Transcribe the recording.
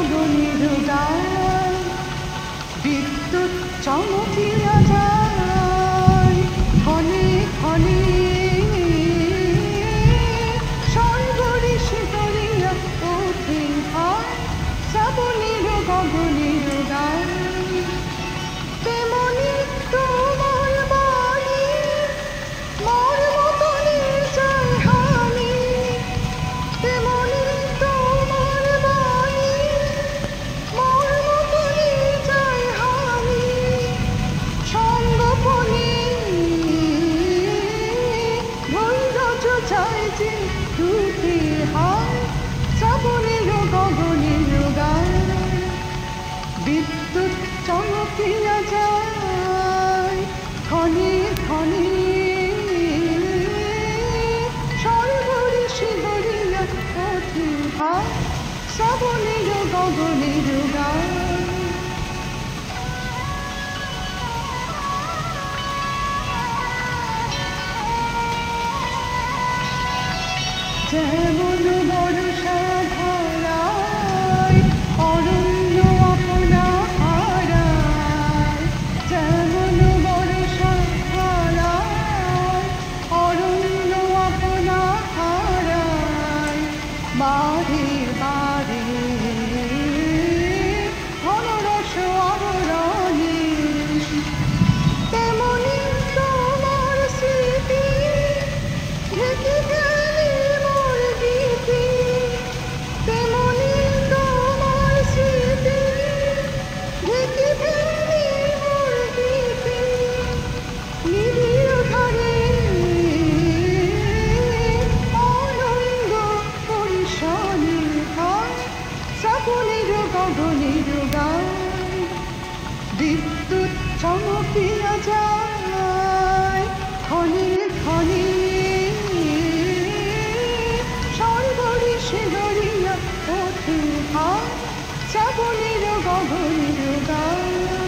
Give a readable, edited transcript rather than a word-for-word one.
গগনের গান বিদ্যুৎ চমকিয়া যায় ক্ষণে ক্ষণে সর্বরিষি করিয়া ওঠে ভাই শ্রাবণের গগনের গান তেমনি তোমার বাণী মোর মতনে যায় হানি তেমনি তোমার বাণী মোর মতনে যায় হানি সঙ্গোপনে ধৈর্য যায় যে টুটে হয় শ্রাবণের গগনের গান বিদ্যুৎ চমকিয়া যায় ক্ষণে ক্ষণে সর্বরিষি গড়িয়া ওঠে ভাই শ্রাবণের গগনের গান যেমন বর্ষা ধারায় অরণ্য আপনা হারায় যেমন বর্ষা ধারায় অরণ্য আপনা হারায় বারে বারে ঘনরস আবরণে তেমনি তোমার স্মৃতি ঢেকে ফেলে মোর গীতি তেমনি তোমার স্মৃতি ঢেকে ফেলে মোর গীতি নিবিড় ধারে আনন্দ পরিশানি হয় শ্রাবণের গগনের গান বিদ্যুৎ চমকিয়া যায় ক্ষণে ক্ষণে সর্বরিষি গড়িয়া ওঠে ভাই শ্রাবণের গগনের গান